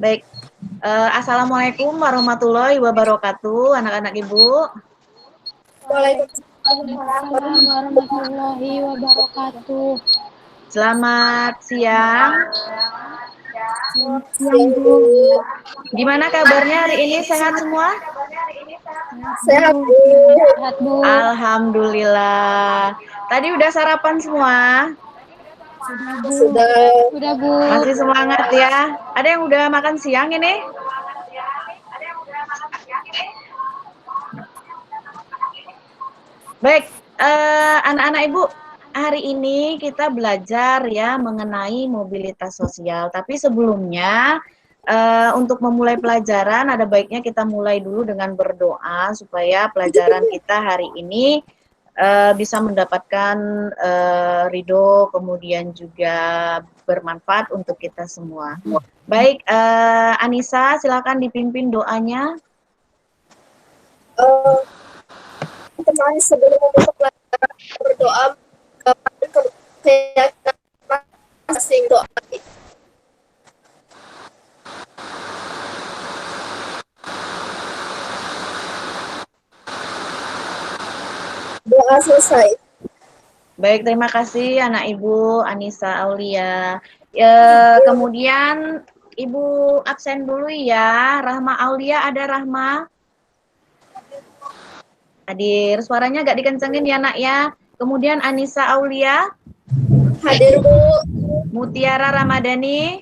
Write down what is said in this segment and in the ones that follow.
Baik. Assalamualaikum warahmatullahi wabarakatuh, anak-anak Ibu. Waalaikumsalam warahmatullahi wabarakatuh. Selamat siang. Selamat siang, Bu. Gimana kabarnya hari ini? Sehat semua? Sehat, Bu. Sehat, Bu. Alhamdulillah. Tadi udah sarapan semua? Sudah, Bu. Sudah. Sudah, Bu. Masih semangat ya? Ada yang udah makan siang ini? Baik, anak-anak Ibu, hari ini kita belajar ya mengenai mobilitas sosial. Tapi sebelumnya, untuk memulai pelajaran, ada baiknya kita mulai dulu dengan berdoa supaya pelajaran kita hari ini bisa mendapatkan ridho, kemudian juga bermanfaat untuk kita semua. Baik, Anissa, silakan dipimpin doanya. Teman sebelum memulai pelajaran berdoa keyakinan masing doa. Doa selesai. Baik, terima kasih anak Ibu Anissa Aulia. Kemudian Ibu absen dulu ya. Rahma Aulia, ada Rahma? Hadir. Suaranya agak dikencengin ya nak ya. Kemudian Anissa Aulia. Hadir, Bu. Mutiara Ramadhani.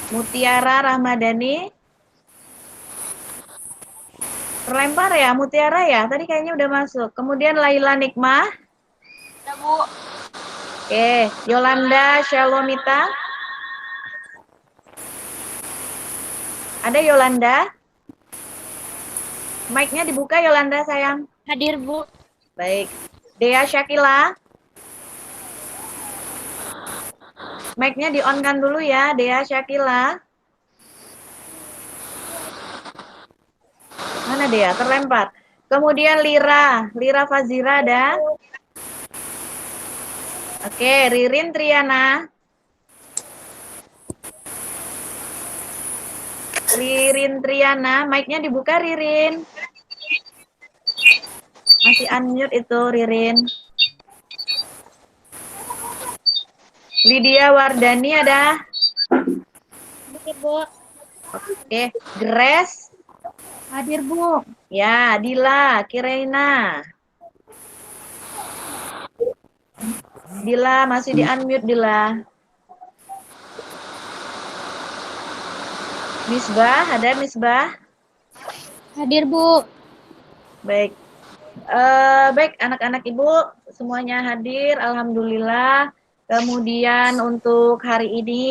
Mutiara Ramadhani. Terlempar ya Mutiara ya. Tadi kayaknya udah masuk. Kemudian Laila Nikmah. Sudah, Bu. Oke, Yolanda Shalomita. Ada Yolanda? Mic-nya dibuka Yolanda sayang. Hadir, Bu. Baik. Dea Syakila. Mic-nya di-on-kan dulu ya, Dea Syakila. Mana Dea? Terlempar. Kemudian Lira Fazira ada. Oke, Ririn Triana. Ririn Triana, mic-nya dibuka Ririn. Masih unmute itu Ririn. Lydia Wardani ada. Hadir, Bu. Oke, Grace. Hadir, Bu. Ya, Dila, Kirena. Dila masih di unmute Dila. Misbah, ada Misbah? Hadir, Bu. Baik. Baik, anak-anak Ibu semuanya hadir, alhamdulillah. Kemudian untuk hari ini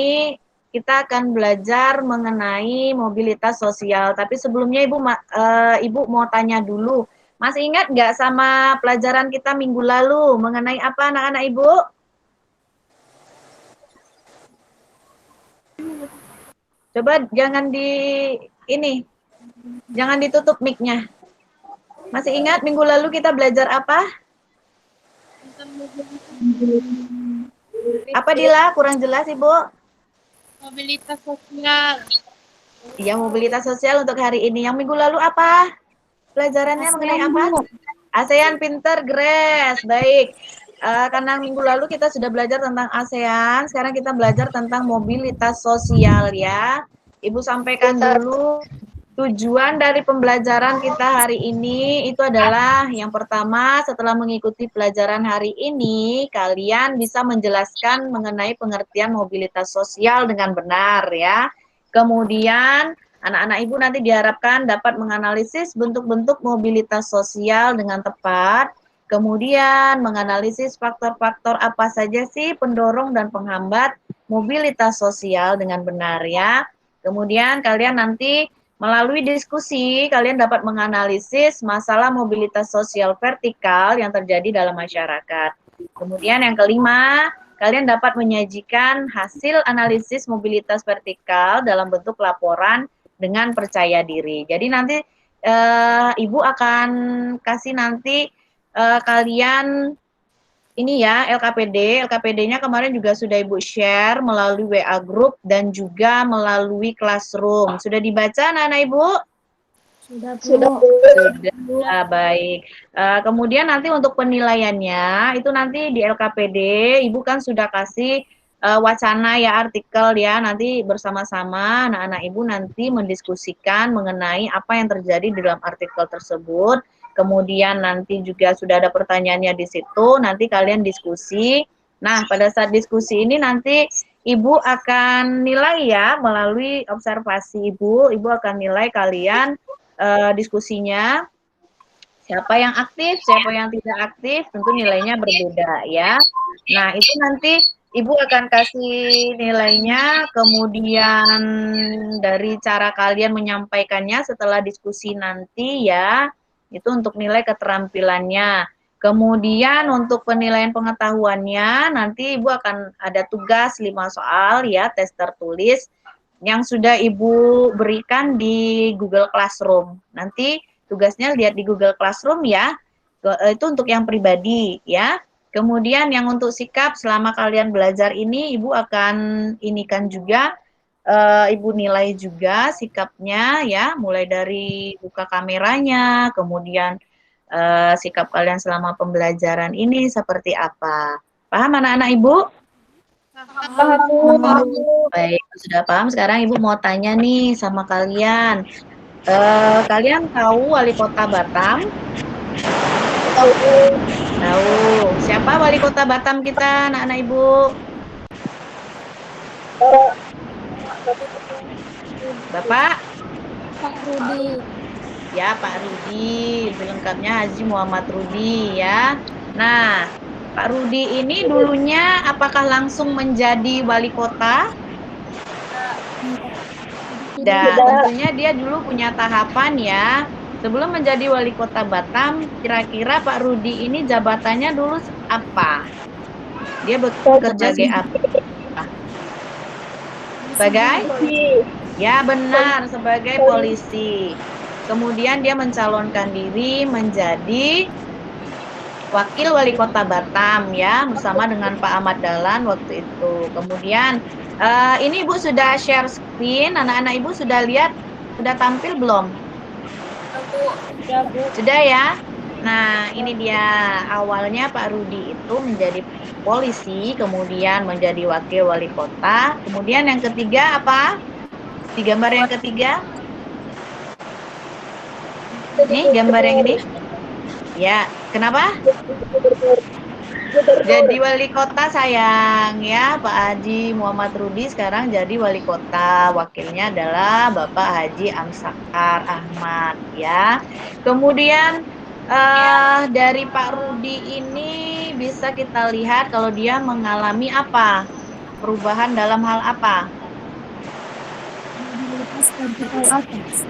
kita akan belajar mengenai mobilitas sosial. Tapi sebelumnya Ibu mau tanya dulu, masih ingat nggak sama pelajaran kita minggu lalu mengenai apa anak-anak Ibu? Coba jangan jangan ditutup mic-nya. Masih ingat minggu lalu kita belajar apa? Apa Dila? Kurang jelas Ibu? Mobilitas sosial. Iya, mobilitas sosial untuk hari ini. Yang minggu lalu apa? Pelajarannya mengenai apa? ASEAN, pinter, Grace. Baik. Karena minggu lalu kita sudah belajar tentang ASEAN, sekarang kita belajar tentang mobilitas sosial ya. Ibu sampaikan dulu tujuan dari pembelajaran kita hari ini itu adalah yang pertama, setelah mengikuti pelajaran hari ini, kalian bisa menjelaskan mengenai pengertian mobilitas sosial dengan benar ya. Kemudian anak-anak Ibu nanti diharapkan dapat menganalisis bentuk-bentuk mobilitas sosial dengan tepat, kemudian menganalisis faktor-faktor apa saja sih pendorong dan penghambat mobilitas sosial dengan benar ya. Kemudian kalian nanti melalui diskusi, kalian dapat menganalisis masalah mobilitas sosial vertikal yang terjadi dalam masyarakat. Kemudian yang kelima, kalian dapat menyajikan hasil analisis mobilitas vertikal dalam bentuk laporan dengan percaya diri. Jadi nanti Ibu akan kasih nanti kalian ini ya LKPD. LKPD-nya kemarin juga sudah Ibu share melalui WA group dan juga melalui Classroom. Sudah dibaca anak-anak Ibu? Sudah, Bu. Sudah, Bu. Sudah, baik. Kemudian nanti untuk penilaiannya itu nanti di LKPD Ibu kan sudah kasih wacana ya artikel ya, nanti bersama-sama anak-anak Ibu nanti mendiskusikan mengenai apa yang terjadi di dalam artikel tersebut. Kemudian nanti juga sudah ada pertanyaannya di situ, nanti kalian diskusi. Nah, pada saat diskusi ini nanti Ibu akan nilai ya melalui observasi Ibu akan nilai kalian diskusinya. Siapa yang aktif, siapa yang tidak aktif, tentu nilainya berbeda ya. Nah, itu nanti Ibu akan kasih nilainya, kemudian dari cara kalian menyampaikannya setelah diskusi nanti ya, itu untuk nilai keterampilannya. Kemudian untuk penilaian pengetahuannya, nanti Ibu akan ada tugas 5 soal ya, tes tertulis, yang sudah Ibu berikan di Google Classroom. Nanti tugasnya lihat di Google Classroom ya, itu untuk yang pribadi ya. Kemudian yang untuk sikap selama kalian belajar ini, Ibu akan inikan juga, Ibu nilai juga sikapnya ya, mulai dari buka kameranya, kemudian sikap kalian selama pembelajaran ini seperti apa. Paham anak-anak Ibu? Paham, Bu. Baik, sudah paham. Sekarang Ibu mau tanya nih sama kalian. Kalian tahu wali kota Batam? Tahu, Bu. Tahu. Siapa wali kota Batam kita, anak-anak Ibu? Eh, Bapak? Pak Rudi. Ya, Pak Rudi. Lebih lengkapnya Haji Muhammad Rudi ya. Nah, Pak Rudi ini dulunya apakah langsung menjadi wali kota? Dan tentunya dia dulu punya tahapan ya. Sebelum menjadi wali kota Batam, kira-kira Pak Rudi ini jabatannya dulu apa? Dia bekerja sebagai apa? Sebagai? Ya benar, sebagai polisi. Kemudian dia mencalonkan diri menjadi wakil wali kota Batam ya, bersama dengan Pak Ahmad Dahlan waktu itu. Kemudian ini Ibu sudah share screen, anak-anak Ibu sudah lihat, sudah tampil belum? Sudah, Bu. Sudah ya? Nah, ini dia awalnya Pak Rudi itu menjadi polisi, kemudian menjadi wakil wali kota. Kemudian yang ketiga apa? Di gambar yang ketiga? Nih gambar yang ini? Ya, kenapa? Jadi wali kota sayang ya, Pak Haji Muhammad Rudi sekarang jadi wali kota. Wakilnya adalah Bapak Haji Amsakar Ahmad ya. Kemudian dari Pak Rudi ini bisa kita lihat kalau dia mengalami apa? Perubahan dalam hal apa? Mobilitas vertikal atas.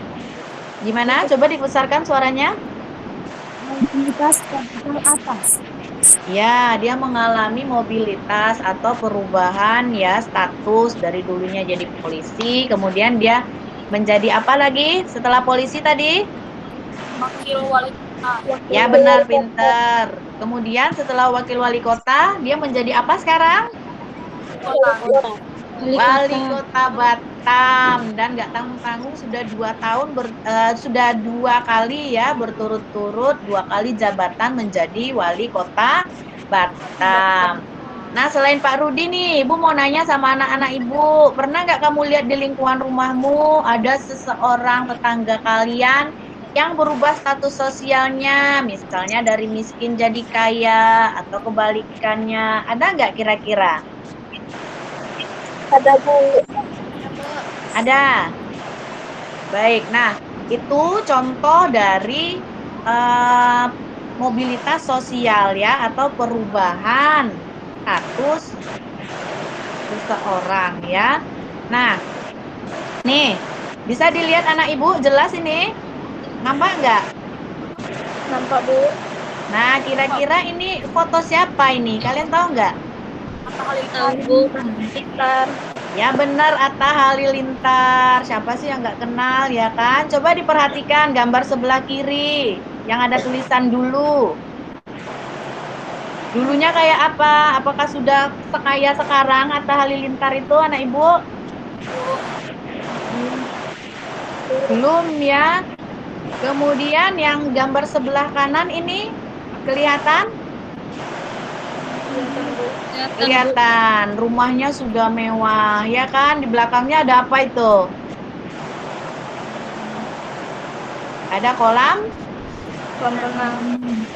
Gimana? Coba dibesarkan suaranya. Mobilitas vertikal atas. Ya, dia mengalami mobilitas atau perubahan ya status dari dulunya jadi polisi, kemudian dia menjadi apa lagi setelah polisi tadi? Wakil wali kota. Ya benar, pinter. Kemudian setelah wakil wali kota, dia menjadi apa sekarang? Wali kota Batam, dan nggak tanggung-tanggung sudah 2 tahun sudah 2 kali ya berturut-turut 2 kali jabatan menjadi wali kota Batam. Nah, selain Pak Rudi nih, Ibu mau nanya sama anak-anak Ibu, pernah nggak kamu lihat di lingkungan rumahmu ada seseorang tetangga kalian yang berubah status sosialnya, misalnya dari miskin jadi kaya atau kebalikannya, ada nggak kira-kira? Ada, Bu. Ada. Baik, nah itu contoh dari mobilitas sosial ya, atau perubahan status seseorang ya. Nah, nih bisa dilihat anak Ibu jelas ini, nampak nggak? Nampak, Bu. Nah, kira-kira ini foto siapa ini? Kalian tahu nggak? Tahu, Bu. Pintar. Ya benar, Atta Halilintar. Siapa sih yang nggak kenal ya kan? Coba diperhatikan gambar sebelah kiri yang ada tulisan dulu. Dulunya kayak apa? Apakah sudah sekaya sekarang Atta Halilintar itu, anak ibu? Belum ya. Kemudian yang gambar sebelah kanan ini kelihatan? Kelihatan, Bu. Kelihatan. Rumahnya sudah mewah, ya kan? Di belakangnya ada apa itu? Ada kolam? Kolam renang.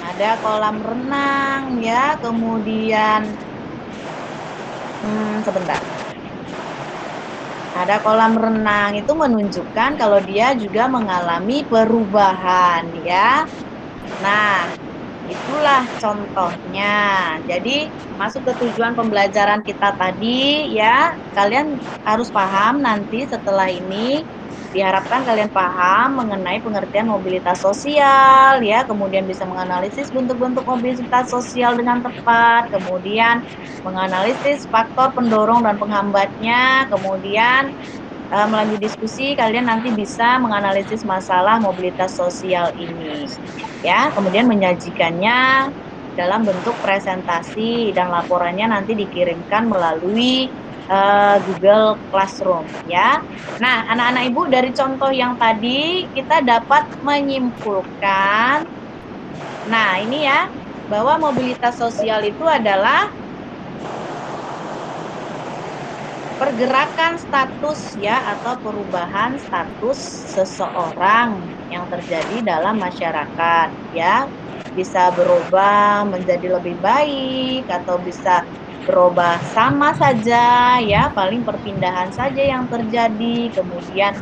Ada kolam renang, ya. Kemudian, sebentar. Ada kolam renang, itu menunjukkan kalau dia juga mengalami perubahan, ya. Nah, itulah contohnya. Jadi, masuk ke tujuan pembelajaran kita tadi, ya. Kalian harus paham nanti setelah ini, diharapkan kalian paham mengenai pengertian mobilitas sosial, ya. Kemudian bisa menganalisis bentuk-bentuk mobilitas sosial dengan tepat, kemudian menganalisis faktor pendorong dan penghambatnya, kemudian melalui diskusi kalian nanti bisa menganalisis masalah mobilitas sosial ini, ya. Kemudian menyajikannya dalam bentuk presentasi dan laporannya nanti dikirimkan melalui Google Classroom, ya. Nah, anak-anak ibu, dari contoh yang tadi kita dapat menyimpulkan, nah ini ya, bahwa mobilitas sosial itu adalah pergerakan status, ya, atau perubahan status seseorang yang terjadi dalam masyarakat, ya. Bisa berubah menjadi lebih baik atau bisa berubah sama saja, ya, paling perpindahan saja yang terjadi. Kemudian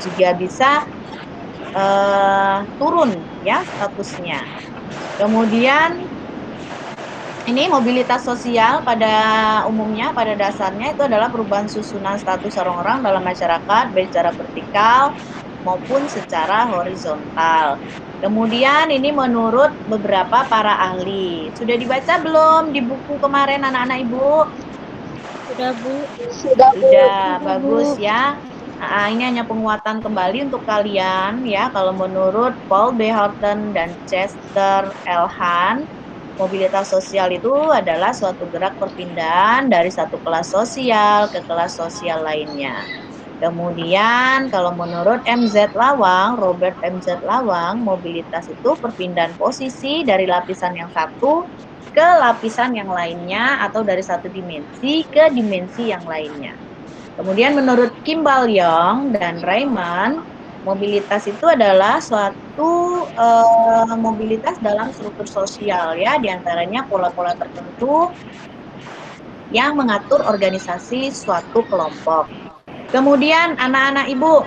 juga bisa turun, ya, statusnya. Kemudian ini mobilitas sosial pada umumnya, pada dasarnya itu adalah perubahan susunan status orang-orang dalam masyarakat, baik secara vertikal maupun secara horizontal. Kemudian ini menurut beberapa para ahli. Sudah dibaca belum di buku kemarin anak-anak ibu? Sudah, Bu. Sudah, bagus ya. Nah, ini hanya penguatan kembali untuk kalian ya. Kalau menurut Paul B. Horton dan Chester L. Hunt, mobilitas sosial itu adalah suatu gerak perpindahan dari satu kelas sosial ke kelas sosial lainnya. Kemudian kalau menurut MZ Lawang, Robert MZ Lawang, mobilitas itu perpindahan posisi dari lapisan yang satu ke lapisan yang lainnya atau dari satu dimensi ke dimensi yang lainnya. Kemudian menurut Kimball Young dan Raymond, mobilitas itu adalah suatu mobilitas dalam struktur sosial, ya, diantaranya pola-pola tertentu yang mengatur organisasi suatu kelompok. Kemudian anak-anak ibu,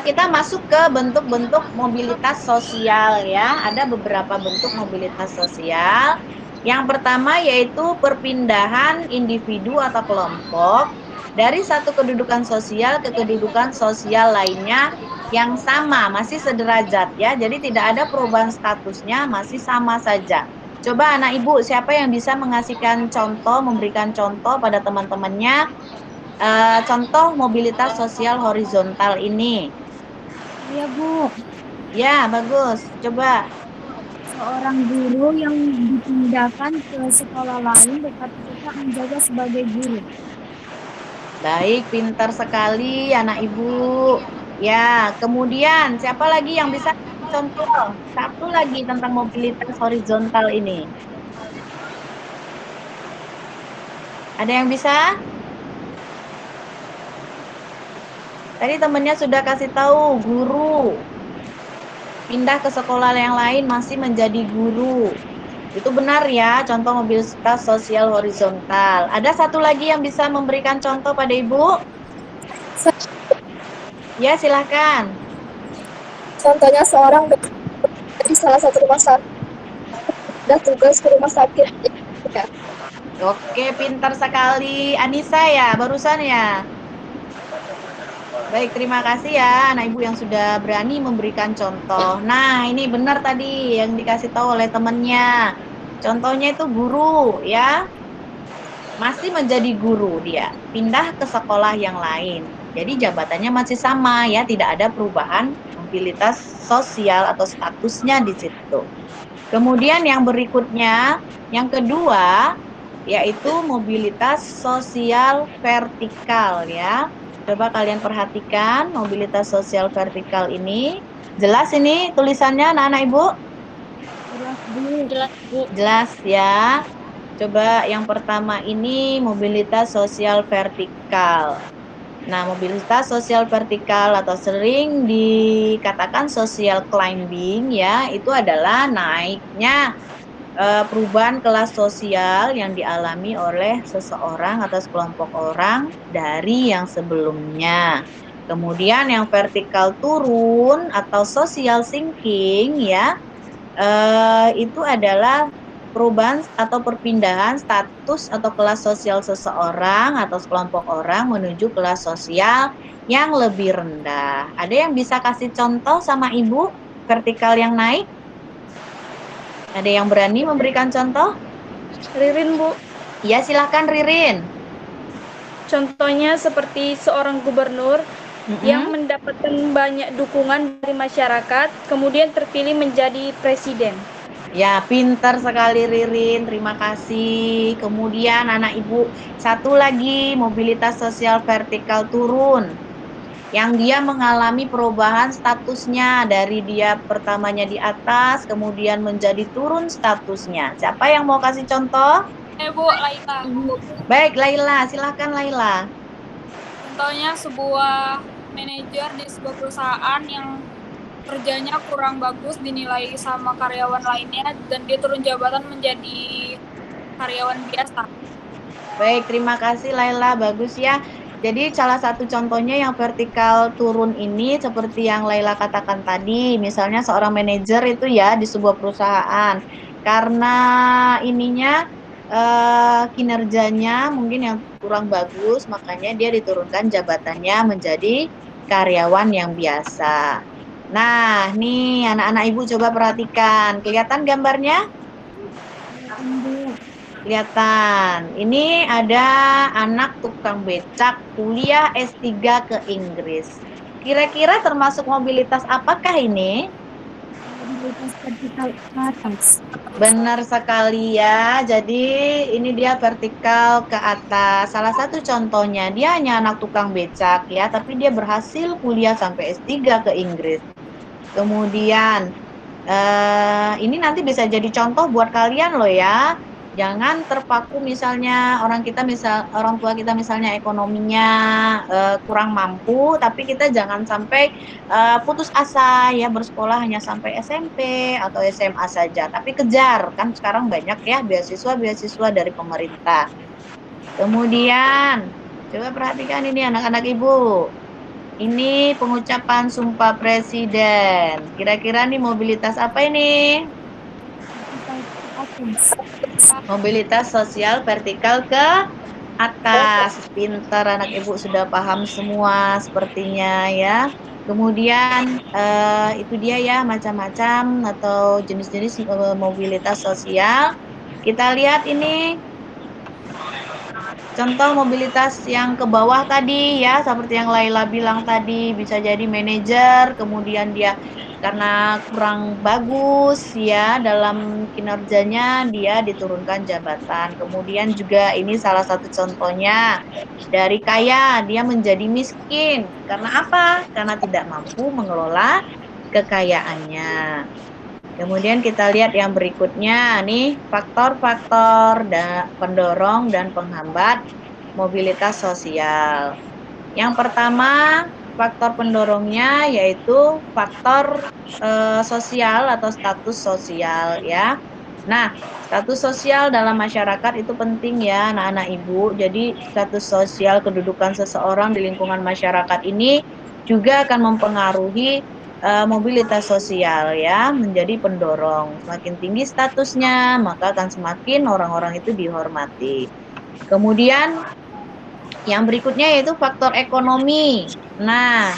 kita masuk ke bentuk-bentuk mobilitas sosial, ya. Ada beberapa bentuk mobilitas sosial. Yang pertama yaitu perpindahan individu atau kelompok dari satu kedudukan sosial ke kedudukan sosial lainnya yang sama, masih sederajat, ya. Jadi tidak ada perubahan statusnya, masih sama saja. Coba anak ibu, siapa yang bisa mengasihkan contoh, memberikan contoh pada teman-temannya, contoh mobilitas sosial horizontal ini? Iya, Bu. Ya, bagus. Coba. Seorang guru yang dipindahkan ke sekolah lain tetapi tetap menjaga sebagai guru. Baik, pintar sekali anak ibu. Ya, kemudian siapa lagi yang bisa kasih contoh? Satu lagi tentang mobilitas horizontal ini. Ada yang bisa? Tadi temannya sudah kasih tahu, guru. Pindah ke sekolah yang lain masih menjadi guru. Itu benar ya, contoh mobilitas sosial horizontal. Ada satu lagi yang bisa memberikan contoh pada Ibu? Ya, silahkan. Contohnya seorang di salah satu rumah sakit, ada tugas ke rumah sakit. Ya. Oke, pintar sekali. Anissa ya, barusan ya. Baik, terima kasih ya anak ibu yang sudah berani memberikan contoh. Nah, ini benar tadi yang dikasih tahu oleh temannya. Contohnya itu guru ya. Masih menjadi guru dia, pindah ke sekolah yang lain. Jadi jabatannya masih sama ya, tidak ada perubahan mobilitas sosial atau statusnya di situ. Kemudian yang berikutnya, yang kedua, yaitu mobilitas sosial vertikal ya. Coba kalian perhatikan mobilitas sosial vertikal ini. Jelas ini tulisannya anak-anak Ibu? Jelas, Bu. Jelas, Bu. Jelas ya. Coba yang pertama ini mobilitas sosial vertikal. Nah, mobilitas sosial vertikal atau sering dikatakan social climbing ya, itu adalah naiknya perubahan kelas sosial yang dialami oleh seseorang atau sekelompok orang dari yang sebelumnya. Kemudian yang vertikal turun atau social sinking ya, itu adalah perubahan atau perpindahan status atau kelas sosial seseorang atau sekelompok orang menuju kelas sosial yang lebih rendah. Ada yang bisa kasih contoh sama Ibu vertikal yang naik? Ada yang berani memberikan contoh? Ririn, Bu. Ya, silahkan Ririn. Contohnya seperti seorang gubernur yang mendapatkan banyak dukungan dari masyarakat, kemudian terpilih menjadi presiden. Ya, pintar sekali Ririn. Terima kasih. Kemudian anak Ibu, satu lagi mobilitas sosial vertikal turun. Yang dia mengalami perubahan statusnya dari dia pertamanya di atas, kemudian menjadi turun statusnya. Siapa yang mau kasih contoh? Bu, Laila. Baik, Laila. Silahkan Laila. Contohnya sebuah manajer di sebuah perusahaan yang kerjanya kurang bagus dinilai sama karyawan lainnya dan dia turun jabatan menjadi karyawan biasa. Baik, terima kasih Laila. Bagus ya. Jadi salah satu contohnya yang vertikal turun ini seperti yang Laila katakan tadi, misalnya seorang manajer itu ya di sebuah perusahaan. Karena ininya kinerjanya mungkin yang kurang bagus, makanya dia diturunkan jabatannya menjadi karyawan yang biasa. Nah, nih anak-anak Ibu coba perhatikan. Kelihatan gambarnya? Kelihatan, Bu. Kelihatan. Ini ada anak tukang becak kuliah S3 ke Inggris. Kira-kira termasuk mobilitas apakah ini? Mobilitas vertikal ke atas. Benar sekali ya. Jadi ini dia vertikal ke atas. Salah satu contohnya dia hanya anak tukang becak ya, tapi dia berhasil kuliah sampai S3 ke Inggris. Kemudian ini nanti bisa jadi contoh buat kalian loh ya. Jangan terpaku misalnya orang tua kita misalnya ekonominya kurang mampu, tapi kita jangan sampai putus asa ya bersekolah hanya sampai SMP atau SMA saja. Tapi kejar, kan sekarang banyak ya beasiswa-beasiswa dari pemerintah. Kemudian coba perhatikan ini anak-anak Ibu. Ini pengucapan Sumpah Presiden. Kira-kira nih mobilitas apa ini? Vertikal ke atas. Mobilitas sosial vertikal ke atas. Pintar anak Ibu sudah paham semua sepertinya ya. Kemudian itu dia ya macam-macam atau jenis-jenis mobilitas sosial. Kita lihat ini contoh mobilitas yang ke bawah tadi ya, seperti yang Laila bilang tadi, bisa jadi manajer, kemudian dia karena kurang bagus ya dalam kinerjanya, dia diturunkan jabatan. Kemudian juga ini salah satu contohnya, dari kaya dia menjadi miskin. Karena apa? Karena tidak mampu mengelola kekayaannya. Kemudian kita lihat yang berikutnya, nih faktor-faktor pendorong dan penghambat mobilitas sosial. Yang pertama, faktor pendorongnya yaitu faktor sosial atau status sosial ya. Nah, status sosial dalam masyarakat itu penting ya anak-anak Ibu. Jadi status sosial kedudukan seseorang di lingkungan masyarakat ini juga akan mempengaruhi mobilitas sosial ya, menjadi pendorong. Semakin tinggi statusnya, maka akan semakin orang-orang itu dihormati. Kemudian yang berikutnya yaitu faktor ekonomi. Nah,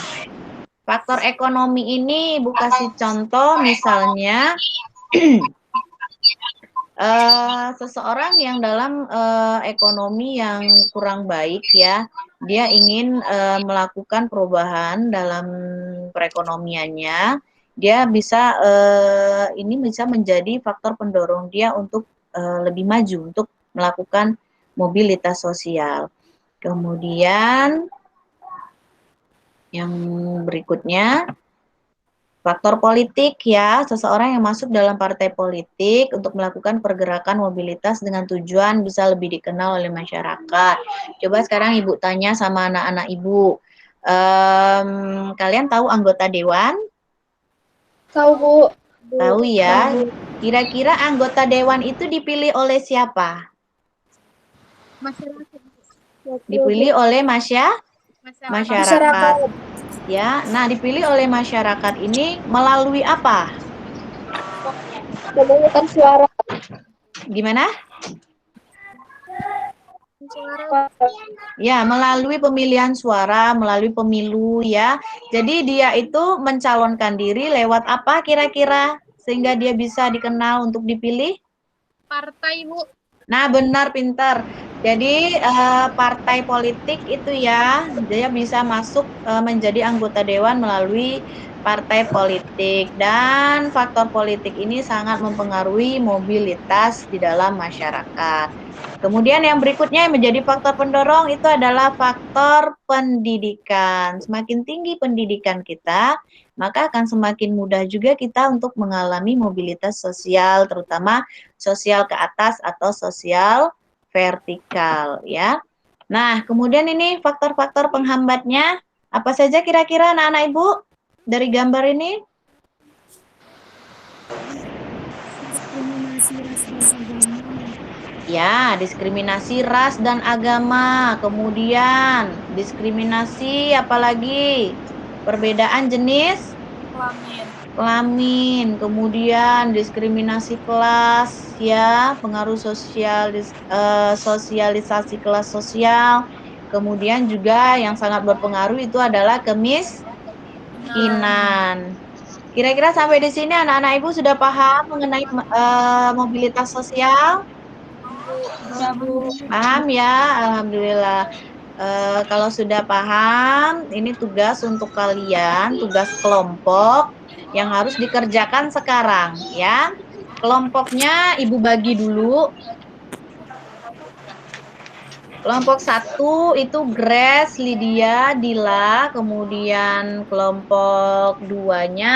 faktor ekonomi ini Ibu kasih contoh misalnya seseorang yang dalam ekonomi yang kurang baik ya, dia ingin melakukan perubahan dalam perekonomiannya, dia bisa ini bisa menjadi faktor pendorong dia untuk lebih maju untuk melakukan mobilitas sosial. Kemudian yang berikutnya faktor politik ya, seseorang yang masuk dalam partai politik untuk melakukan pergerakan mobilitas dengan tujuan bisa lebih dikenal oleh masyarakat. Coba sekarang Ibu tanya sama anak-anak Ibu, kalian tahu anggota dewan? Tahu, Bu. Tahu ya. Kira-kira anggota dewan itu dipilih oleh siapa? Masyarakat. Dipilih oleh masyarakat. Masyarakat. Ya, nah dipilih oleh masyarakat ini melalui apa? Memungutan suara. Gimana? Suara. Ya, melalui pemilihan suara, melalui pemilu ya. Jadi dia itu mencalonkan diri lewat apa kira-kira sehingga dia bisa dikenal untuk dipilih? Partai, Bu. Nah, benar, pintar. Jadi partai politik itu ya, dia bisa masuk menjadi anggota dewan melalui partai politik dan faktor politik ini sangat mempengaruhi mobilitas di dalam masyarakat. Kemudian yang berikutnya yang menjadi faktor pendorong itu adalah faktor pendidikan. Semakin tinggi pendidikan kita, maka akan semakin mudah juga kita untuk mengalami mobilitas sosial, terutama sosial ke atas atau sosial vertikal ya. Nah, kemudian ini faktor-faktor penghambatnya apa saja kira-kira anak-anak Ibu dari gambar ini? Diskriminasi ras dan agama. Ya, diskriminasi ras dan agama. Kemudian diskriminasi apalagi? Perbedaan jenis kelamin, kemudian diskriminasi kelas, ya, pengaruh sosial, sosialisasi kelas sosial, kemudian juga yang sangat berpengaruh itu adalah kemiskinan. Kira-kira sampai di sini anak-anak Ibu sudah paham mengenai mobilitas sosial? Paham ya, alhamdulillah. Kalau sudah paham, ini tugas untuk kalian, tugas kelompok yang harus dikerjakan sekarang ya. Kelompoknya Ibu bagi dulu. Kelompok 1 itu Grace, Lydia, Dila, kemudian kelompok 2-nya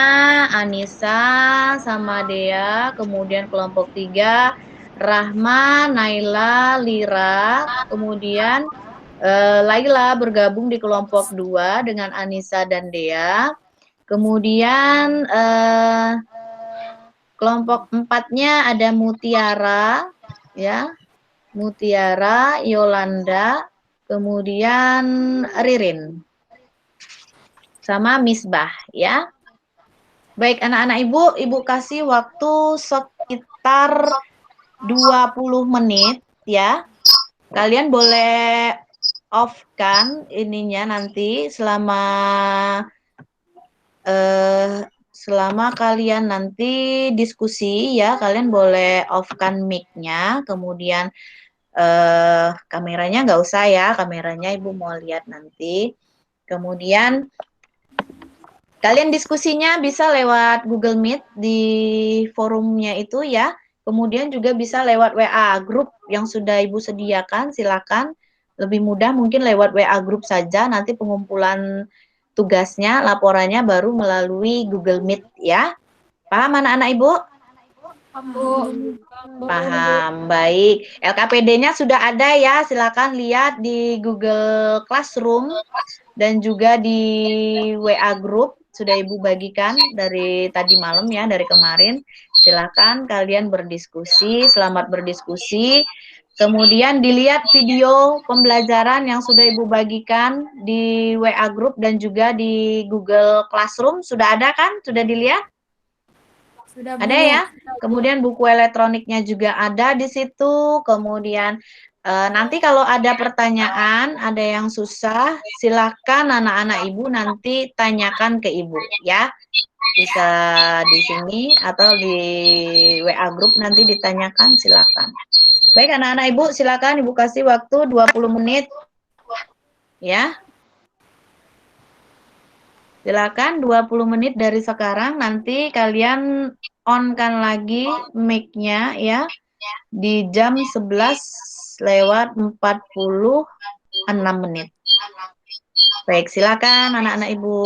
Anissa sama Dea, kemudian kelompok 3 Rahma, Naila, Lira, kemudian Laila bergabung di kelompok 2 dengan Anissa dan Dea. Kemudian kelompok 4-nya ada Mutiara, ya. Mutiara, Yolanda, kemudian Ririn. Sama Misbah, ya. Baik, anak-anak Ibu kasih waktu sekitar 20 menit, ya. Kalian boleh off-kan ininya nanti selama kalian nanti diskusi ya, kalian boleh off-kan mic-nya, kemudian kameranya nggak usah ya, kameranya Ibu mau lihat nanti. Kemudian kalian diskusinya bisa lewat Google Meet di forumnya itu ya. Kemudian juga bisa lewat WA group yang sudah Ibu sediakan, silakan. Lebih mudah mungkin lewat WA group saja, nanti pengumpulan tugasnya, laporannya baru melalui Google Meet ya. Paham anak-anak Ibu? Paham, baik. LKPD-nya sudah ada ya, silakan lihat di Google Classroom dan juga di WA Group, sudah Ibu bagikan dari tadi malam ya, dari kemarin. Silakan kalian berdiskusi, selamat berdiskusi. Kemudian dilihat video pembelajaran yang sudah Ibu bagikan di WA Group dan juga di Google Classroom, sudah ada kan? Sudah dilihat? Sudah, Bu. Ada ya. Kemudian buku elektroniknya juga ada di situ. Kemudian nanti kalau ada pertanyaan, ada yang susah, silakan anak-anak Ibu nanti tanyakan ke Ibu ya. Bisa di sini atau di WA group nanti ditanyakan, silakan. Baik anak-anak Ibu, silakan Ibu kasih waktu 20 menit. Ya. Silakan 20 menit dari sekarang nanti kalian on-kan lagi mic-nya ya di jam 11:46 menit. Baik, silakan anak-anak Ibu.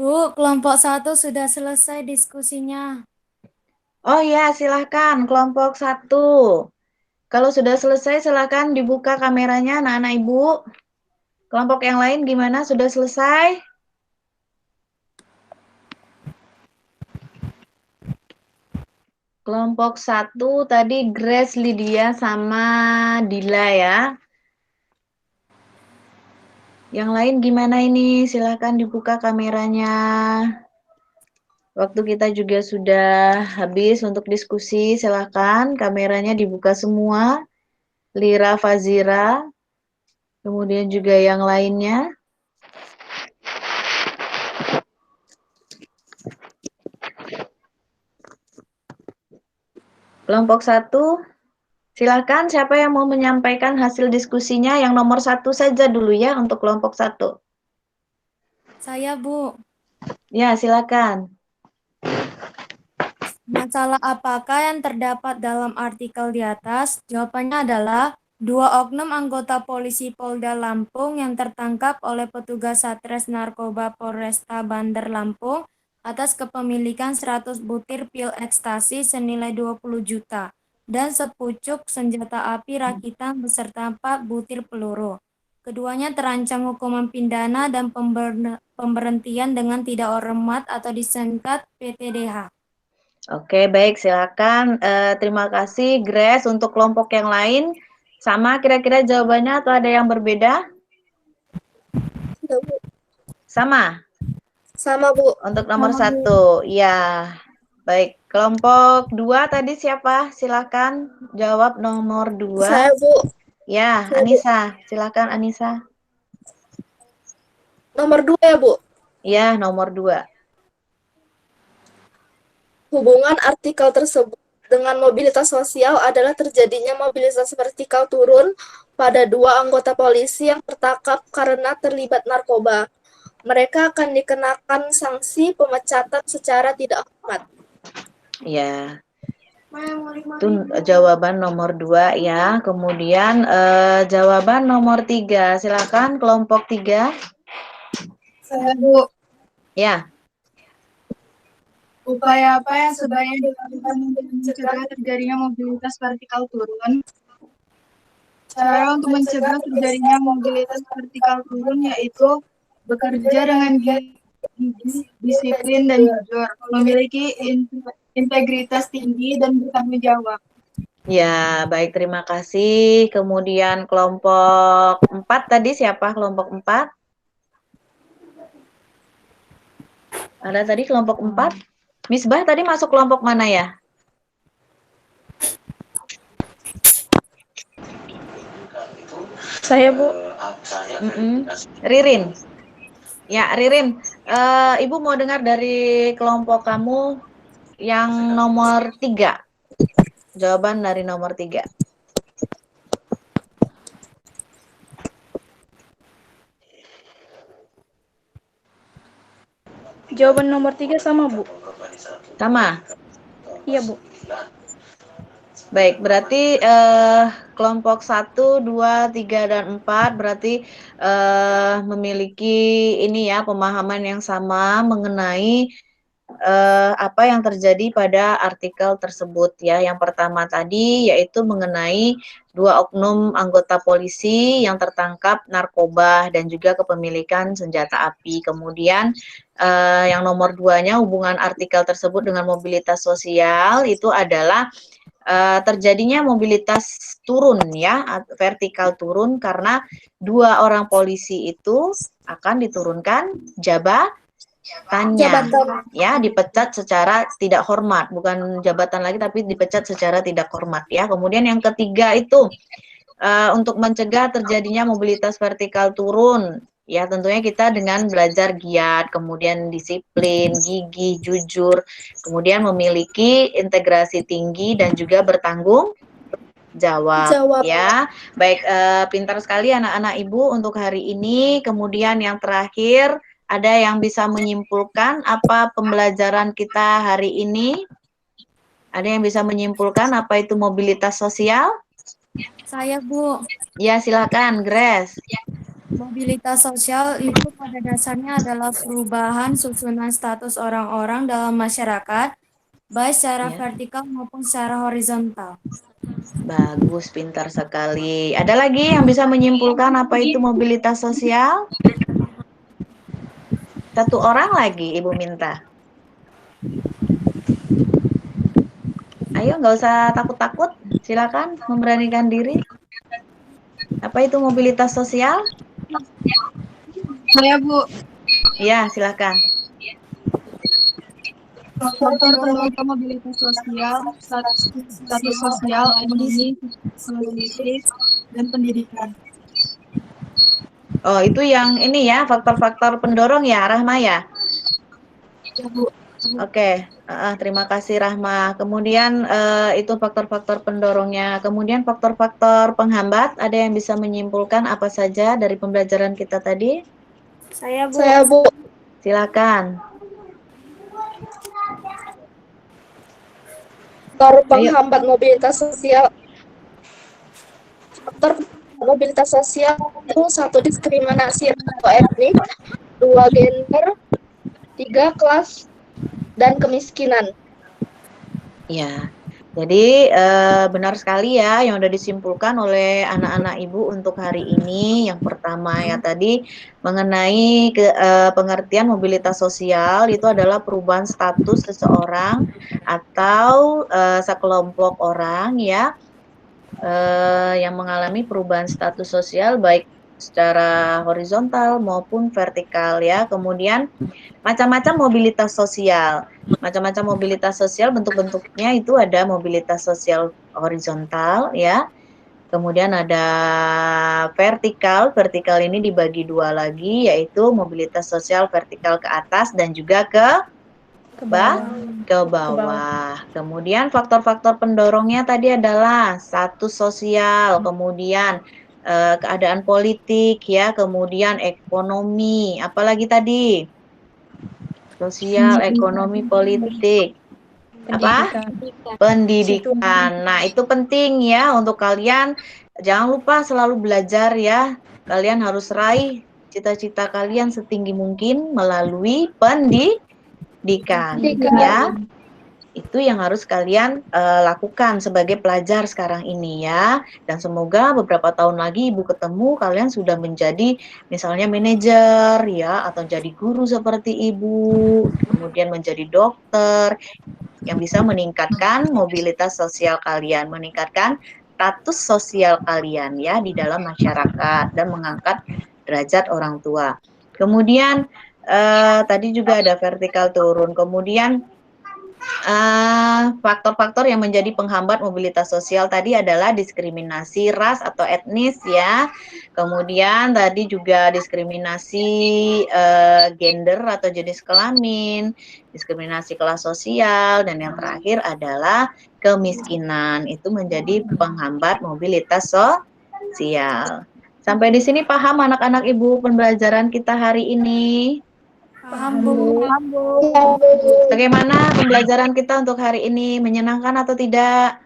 Bu, kelompok 1 sudah selesai diskusinya. Oh ya, silahkan kelompok 1. Kalau sudah selesai, silahkan dibuka kameranya anak-anak Ibu. Kelompok yang lain gimana? Sudah selesai? Kelompok 1 tadi Grace, Lydia, sama Dila ya. Yang lain gimana ini? Silahkan dibuka kameranya. Waktu kita juga sudah habis untuk diskusi. Silahkan kameranya dibuka semua. Lira, Fazira, kemudian juga yang lainnya. Kelompok 1, silakan siapa yang mau menyampaikan hasil diskusinya, yang nomor 1 saja dulu ya untuk kelompok 1. Saya, Bu. Ya, silakan. Masalah apakah yang terdapat dalam artikel di atas? Jawabannya adalah 2 oknum anggota polisi Polda Lampung yang tertangkap oleh petugas Satres Narkoba Polresta Bandar Lampung atas kepemilikan 100 butir pil ekstasi senilai 20 juta dan sepucuk senjata api rakitan beserta 4 butir peluru. Keduanya terancam hukuman pidana dan pemberhentian dengan tidak hormat atau disingkat PTDH. Oke, baik, silakan. Terima kasih, Grace. Untuk kelompok yang lain, sama kira-kira jawabannya atau ada yang berbeda? Ya, Bu. Sama? Sama, Bu. Untuk nomor 1, ya. Baik, kelompok 2 tadi siapa? Silakan jawab nomor 2. Saya, Bu. Ya, Saya, Bu. Anissa. Silakan, Anissa. Nomor 2 ya, Bu. Ya, nomor 2. Hubungan artikel tersebut dengan mobilitas sosial adalah terjadinya mobilitas vertikal turun pada 2 anggota polisi yang tertangkap karena terlibat narkoba. Mereka akan dikenakan sanksi pemecatan secara tidak hormat. Ya. Itu jawaban nomor 2 ya. Kemudian jawaban nomor 3. Silakan kelompok 3. Saya, Bu. Ya. Upaya apa yang sebaiknya dilakukan untuk mencegah terjadinya mobilitas vertikal turun? Cara untuk mencegah terjadinya mobilitas vertikal turun yaitu bekerja dengan disiplin dan jujur, memiliki integritas tinggi dan bertanggung jawab. Ya, baik, terima kasih. Kemudian kelompok 4 tadi siapa kelompok 4? Ada tadi kelompok 4? Misbah tadi masuk kelompok mana ya? Saya, Bu. Ririn. Ya, Ririn. Ibu mau dengar dari kelompok kamu yang nomor 3. Jawaban dari nomor 3. Jawaban nomor 3 sama, Bu. Sama? Iya, Bu. Baik, berarti kelompok 1, 2, 3, dan 4 berarti memiliki ini ya, pemahaman yang sama mengenai apa yang terjadi pada artikel tersebut ya. Yang pertama tadi yaitu mengenai 2 oknum anggota polisi yang tertangkap narkoba dan juga kepemilikan senjata api. Kemudian yang nomor 2-nya hubungan artikel tersebut dengan mobilitas sosial itu adalah terjadinya mobilitas turun ya, vertikal turun karena 2 orang polisi itu akan diturunkan jabatannya, ya, dipecat secara tidak hormat, bukan jabatan lagi tapi dipecat secara tidak hormat ya. Kemudian yang ketiga itu untuk mencegah terjadinya mobilitas vertikal turun, ya tentunya kita dengan belajar giat, kemudian disiplin, gigih, jujur, kemudian memiliki integrasi tinggi dan juga bertanggung jawab. Ya. Baik, pintar sekali anak-anak Ibu untuk hari ini. Kemudian yang terakhir, ada yang bisa menyimpulkan apa pembelajaran kita hari ini? Ada yang bisa menyimpulkan apa itu mobilitas sosial? Saya, Bu. Ya, silakan, Grace. Mobilitas sosial itu pada dasarnya adalah perubahan susunan status orang-orang dalam masyarakat, baik secara Ya. vertikal maupun secara horizontal. Bagus, pintar sekali. Ada lagi yang bisa menyimpulkan apa itu mobilitas sosial? Satu orang lagi, Ibu minta. Ayo, nggak usah takut-takut. Silakan memberanikan diri. Apa itu mobilitas sosial? Saya, Bu. Ya, silakan. Faktor penentu mobilitas sosial, status sosial, ekonomi, politik, dan pendidikan. Oh, itu yang ini ya, faktor-faktor pendorong ya, Rahma ya? Ya, Bu. Oke, terima kasih Rahma. Kemudian itu faktor-faktor pendorongnya. Kemudian faktor-faktor penghambat, ada yang bisa menyimpulkan apa saja dari pembelajaran kita tadi? Saya, Bu. Saya, Bu. Silakan. Faktor penghambat mobilitas sosial. Faktor mobilitas sosial itu 1 diskriminasi atau etnis, 2 gender, 3 kelas, dan kemiskinan. Ya, jadi benar sekali ya yang sudah disimpulkan oleh anak-anak Ibu untuk hari ini. Yang pertama ya tadi mengenai pengertian mobilitas sosial itu adalah perubahan status seseorang atau sekelompok orang ya yang mengalami perubahan status sosial baik secara horizontal maupun vertikal ya. Kemudian macam-macam mobilitas sosial. Macam-macam mobilitas sosial bentuk-bentuknya itu ada mobilitas sosial horizontal ya. Kemudian ada vertikal. Vertikal ini dibagi 2 lagi yaitu mobilitas sosial vertikal ke atas dan juga ke bawah. Kemudian faktor-faktor pendorongnya tadi adalah status sosial, kemudian keadaan politik ya, kemudian ekonomi, apalagi tadi? Sosial, ekonomi, politik. Apa? Pendidikan. Nah, itu penting ya untuk kalian. Jangan lupa selalu belajar ya. Kalian harus raih cita-cita kalian setinggi mungkin melalui pendidikan. Ya. Itu yang harus kalian lakukan sebagai pelajar sekarang ini ya. Dan semoga beberapa tahun lagi Ibu ketemu kalian sudah menjadi misalnya manajer ya atau jadi guru seperti Ibu, kemudian menjadi dokter yang bisa meningkatkan mobilitas sosial kalian, meningkatkan status sosial kalian ya di dalam masyarakat dan mengangkat derajat orang tua. Kemudian tadi juga ada vertikal turun. Kemudian faktor-faktor yang menjadi penghambat mobilitas sosial tadi adalah diskriminasi ras atau etnis ya. Kemudian tadi juga diskriminasi gender atau jenis kelamin, diskriminasi kelas sosial, dan yang terakhir adalah kemiskinan. Itu menjadi penghambat mobilitas sosial. Sampai di sini paham anak-anak Ibu pembelajaran kita hari ini? Paham, Bu. Bagaimana pembelajaran kita untuk hari ini? Menyenangkan atau tidak?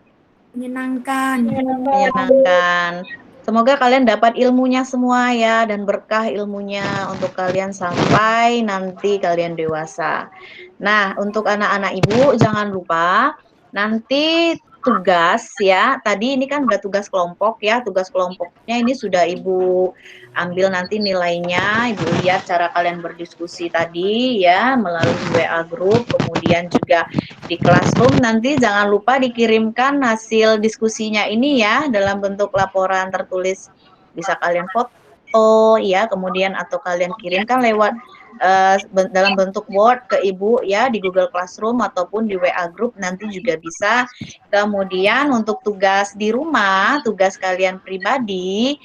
Menyenangkan. Menyenangkan. Semoga kalian dapat ilmunya semua ya dan berkah ilmunya untuk kalian sampai nanti kalian dewasa. Nah, untuk anak-anak Ibu jangan lupa nanti tugas ya. Tadi ini kan udah tugas kelompok ya. Tugas kelompoknya ini sudah Ibu ambil nanti nilainya. Ibu lihat cara kalian berdiskusi tadi ya melalui WA group, kemudian juga di classroom. Nanti jangan lupa dikirimkan hasil diskusinya ini ya dalam bentuk laporan tertulis, bisa kalian foto ya, kemudian atau kalian kirimkan lewat dalam bentuk Word ke Ibu ya di Google Classroom ataupun di WA group nanti juga bisa. Kemudian untuk tugas di rumah, tugas kalian pribadi,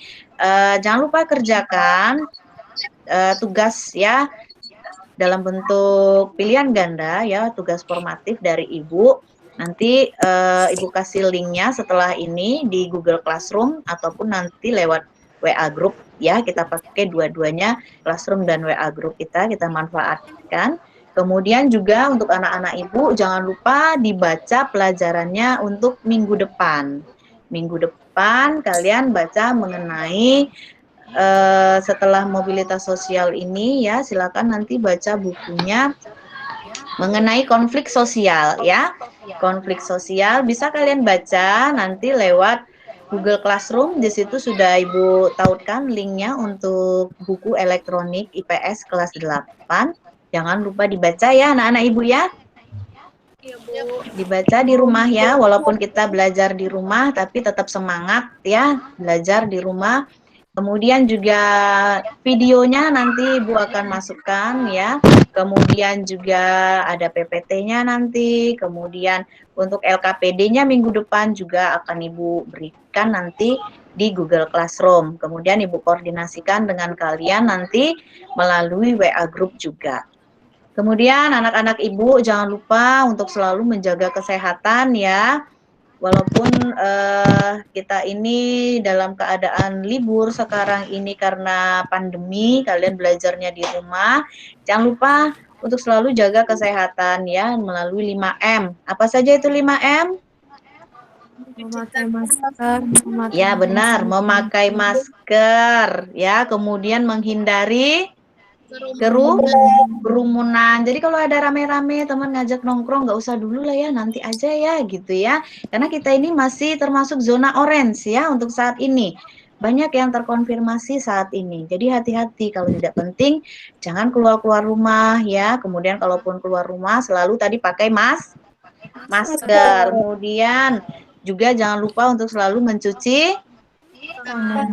jangan lupa kerjakan tugas ya dalam bentuk pilihan ganda ya, tugas formatif dari Ibu. Nanti Ibu kasih linknya setelah ini di Google Classroom ataupun nanti lewat WA group ya, kita pakai dua-duanya, Classroom dan WA group kita manfaatkan. Kemudian juga untuk anak-anak Ibu jangan lupa dibaca pelajarannya untuk minggu depan. Minggu depan kalian baca mengenai setelah mobilitas sosial ini ya, silakan nanti baca bukunya mengenai konflik sosial ya. Konflik sosial bisa kalian baca nanti lewat Google Classroom. Di situ sudah Ibu tautkan linknya untuk buku elektronik IPS kelas 8. Jangan lupa dibaca ya anak-anak Ibu ya. Iya, Bu. Dibaca di rumah ya, walaupun kita belajar di rumah tapi tetap semangat ya belajar di rumah. Kemudian juga videonya nanti Ibu akan masukkan ya. Kemudian juga ada PPT-nya nanti. Kemudian untuk LKPD-nya minggu depan juga akan Ibu berikan nanti di Google Classroom. Kemudian Ibu koordinasikan dengan kalian nanti melalui WA Group juga. Kemudian anak-anak Ibu jangan lupa untuk selalu menjaga kesehatan ya. Walaupun kita ini dalam keadaan libur sekarang ini karena pandemi, kalian belajarnya di rumah, jangan lupa untuk selalu jaga kesehatan ya melalui 5M. Apa saja itu 5M? Memakai masker, Ya benar, memakai masker ya, kemudian menghindari kerumunan. Jadi kalau ada rame-rame teman ngajak nongkrong nggak usah dulu lah ya, nanti aja ya gitu ya. Karena kita ini masih termasuk zona orange ya untuk saat ini. Banyak yang terkonfirmasi saat ini. Jadi hati-hati kalau tidak penting jangan keluar-keluar rumah ya. Kemudian kalaupun keluar rumah selalu tadi pakai masker. Kemudian juga jangan lupa untuk selalu mencuci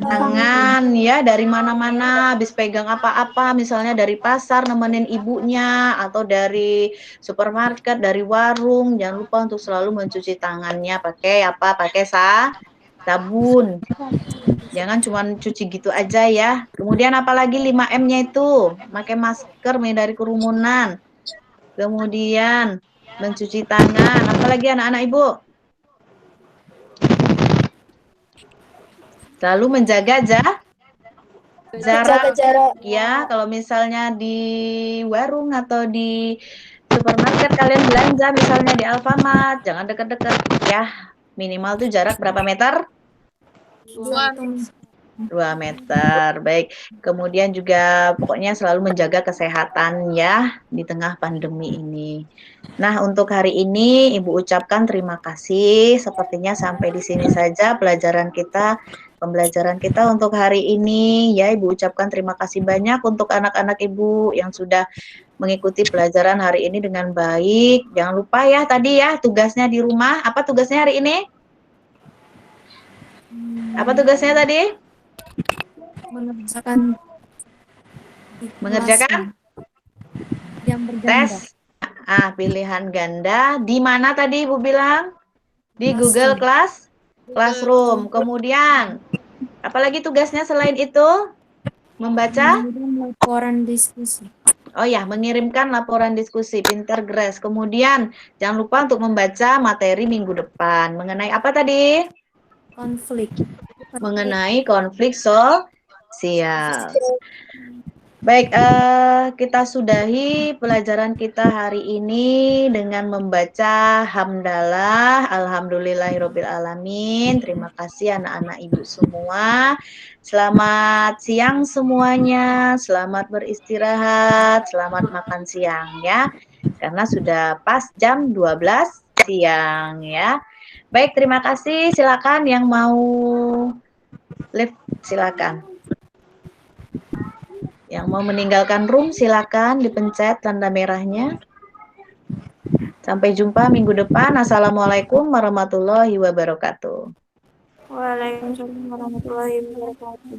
tangan ya, dari mana-mana habis pegang apa-apa, misalnya dari pasar nemenin ibunya atau dari supermarket, dari warung, jangan lupa untuk selalu mencuci tangannya pakai apa? Pakai sabun. Jangan cuma cuci gitu aja ya. Kemudian apalagi 5M-nya itu, pakai masker, menghindari kerumunan. Kemudian mencuci tangan. Apalagi anak-anak Ibu? Selalu menjaga jarak ya. Kalau misalnya di warung atau di supermarket kalian belanja misalnya di Alfamart, jangan deket-deket ya, minimal tuh jarak berapa meter? 2 meter. Baik. Kemudian juga pokoknya selalu menjaga kesehatan ya di tengah pandemi ini. Nah, untuk hari ini Ibu ucapkan terima kasih. Sepertinya sampai di sini saja pembelajaran kita untuk hari ini ya. Ibu ucapkan terima kasih banyak untuk anak-anak Ibu yang sudah mengikuti pelajaran hari ini dengan baik. Jangan lupa ya tadi ya tugasnya di rumah. Apa tugasnya hari ini? Apa tugasnya tadi? Mengerjakan yang berganda. tes pilihan ganda. Di mana tadi Ibu bilang? Di Google Classroom. Kemudian apalagi tugasnya selain itu? Membaca? Laporan diskusi. Oh ya, mengirimkan laporan diskusi. Pinter Grace. Kemudian jangan lupa untuk membaca materi minggu depan. Mengenai apa tadi? Konflik. Mengenai konflik sosial. Baik, kita sudahi pelajaran kita hari ini dengan membaca hamdalah, alhamdulillahirobbilalamin. Terima kasih anak-anak Ibu semua. Selamat siang semuanya, selamat beristirahat, selamat makan siang ya. Karena sudah pas jam 12 siang ya. Baik, terima kasih. Silakan yang mau live, silakan. Yang mau meninggalkan room silakan dipencet tanda merahnya. Sampai jumpa minggu depan. Assalamualaikum warahmatullahi wabarakatuh. Waalaikumsalam warahmatullahi wabarakatuh.